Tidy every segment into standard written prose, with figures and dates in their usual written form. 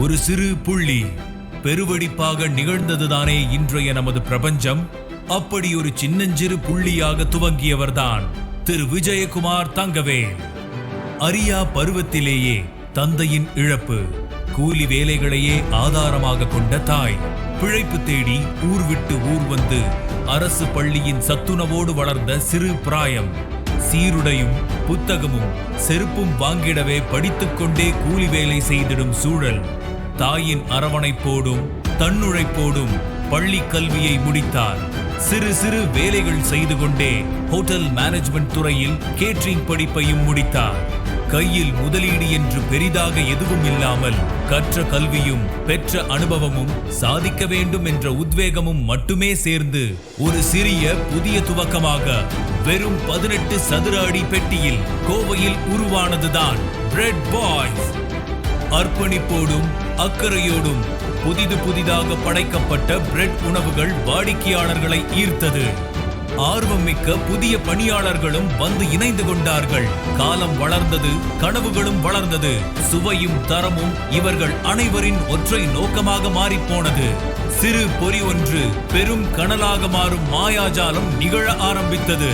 ஒரு சிறு புள்ளி பெருவெடிப்பாக நிகழ்ந்ததுதானே இன்றைய நமது பிரபஞ்சம். அப்படி ஒரு சின்னஞ்சிறு புள்ளியாக துவங்கியவர்தான் திரு விஜயகுமார் தங்கவேல். அரியா பருவத்திலேயே தந்தையின் இழப்பு, கூலி வேலைகளையே ஆதாரமாக கொண்ட தாய், பிழைப்பு தேடி ஊர் விட்டு ஊர் வந்து அரசு பள்ளியின் சத்துணவோடு வளர்ந்த சிறு பிராயம், சீருடையும் புத்தகமும் செருப்பும் வாங்கிடவே படித்துக்கொண்டே கூலி வேலை செய்திடும் சூழல். தாயின் அரவணைப்போடும் தன்னுழைப்போடும் பள்ளி கல்வியை முடித்தார். சிறு சிறு வேலைகள் செய்து கொண்டே ஹோட்டல் மேனேஜ்மெண்ட் துறையில் கேட்டரிங் படிப்பையும் முடித்தார். கையில் முதலீடு என்று பெரிதாக எதுவும் இல்லாமல் கற்ற கல்வியும் பெற்ற அனுபவமும் சாதிக்க வேண்டும் என்ற உத்வேகமும் மட்டுமே சேர்ந்து ஒரு சிறிய புதிய துவக்கமாக வெறும் 18 சதுர அடி பெட்டியில் கோவையில் உருவானதுதான் பிரெட் பாய்ஸ். அர்ப்பணிப்போடும் அக்கறையோடும் புதிதாக படைக்கப்பட்ட பிரெட் உணவுகள் வாடிக்கையாளர்களை ஈர்த்தது. ஆர்வம் மிக்க புதிய பணியாளர்களும் வந்து இணைந்து கொண்டார்கள். காலம் வளர்ந்தது, கனவுகளும் வளர்ந்தது. சுவையும் தரமும் இவர்கள் அனைவரின் ஒற்றை நோக்கமாக மாறிப்போனது. சிறு பொறி ஒன்று பெரும் கனலாக மாறும் மாயாஜாலம் நிகழ ஆரம்பித்தது.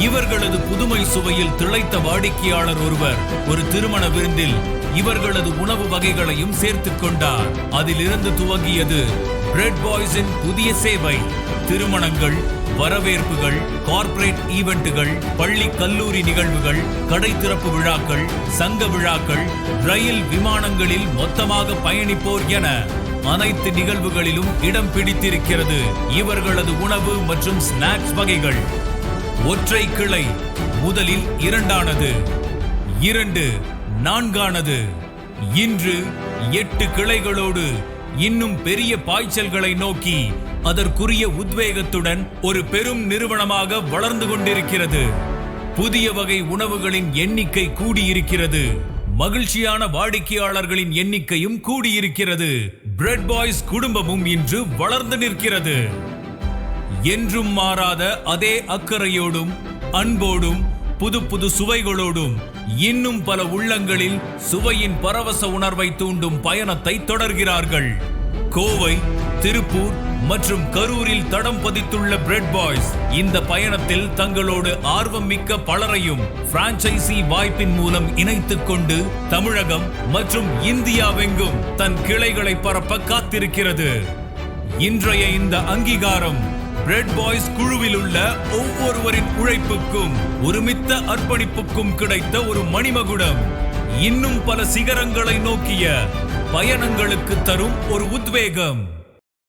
இவர்களது புதுமை சுவையில் திளைத்த வாடிக்கையாளர் ஒருவர் ஒரு திருமண விருந்தில் இவர்களது உணவு வகைகளையும் சேர்த்துக் கொண்டார். அதிலிருந்து துவங்கியது பிரெட் பாய்ஸின் புதிய சேவை. திருமணங்கள், வரவேற்புகள், கார்ப்பரேட் ஈவென்ட்டுகள், பள்ளி கல்லூரி நிகழ்வுகள், கடை திறப்பு விழாக்கள், சங்க விழாக்கள், ரயில் விமானங்களில் மொத்தமாக பயணிப்போர் என அனைத்து நிகழ்வுகளிலும் இடம் பிடித்திருக்கிறது இவர்களது உணவு மற்றும் ஸ்நாக்ஸ் வகைகள். ஒற்றை கிளை முதலில் 2ஆனது, 2 4ஆனது. இன்று 8 கிளைகளோடு இன்னும் பெரிய பாய்ச்சல்களை நோக்கி அதற்குரிய உத்வேகத்துடன் ஒரு பெரும் நிறுவனமாக வளர்ந்து கொண்டிருக்கிறது. புதிய வகை உணவுகளின் எண்ணிக்கை கூடியிருக்கிறது. மகிழ்ச்சியான வாடிக்கையாளர்களின் எண்ணிக்கையும் கூடியிருக்கிறது. பிரெட் பாய்ஸ் குடும்பமும் இன்று வளர்ந்து நிற்கிறது. என்றும் மாறாத அதே அக்கறையோடும் அன்போடும் புது சுவைகளோடும் இன்னும் பல உள்ளங்களில் சுவையின் பரவச உணர்வை தூண்டும் பயணத்தை தொடர்கிறார்கள். கோவை, திருப்பூர் மற்றும் கரூரில் தடம் பதித்துள்ள பிரெட் பாய்ஸ் இந்த பயணத்தில் தங்களோடு ஆர்வம் மிக்க பலரையும் பிரான்சைசி வாய்ப்பின் மூலம் இணைத்துக் கொண்டு தமிழகம் மற்றும் இந்தியாவெங்கும் தன் கிளைகளை பரப்ப காத்திருக்கிறது. இன்றைய இந்த அங்கீகாரம் பிரெட் பாய்ஸ் குழுவில் உள்ள ஒவ்வொருவரின் உழைப்புக்கும் ஒருமித்த அர்ப்பணிப்புக்கும் கிடைத்த ஒரு மணிமகுடம். இன்னும் பல சிகரங்களை நோக்கிய பயணங்களுக்கு தரும் ஒரு உத்வேகம்.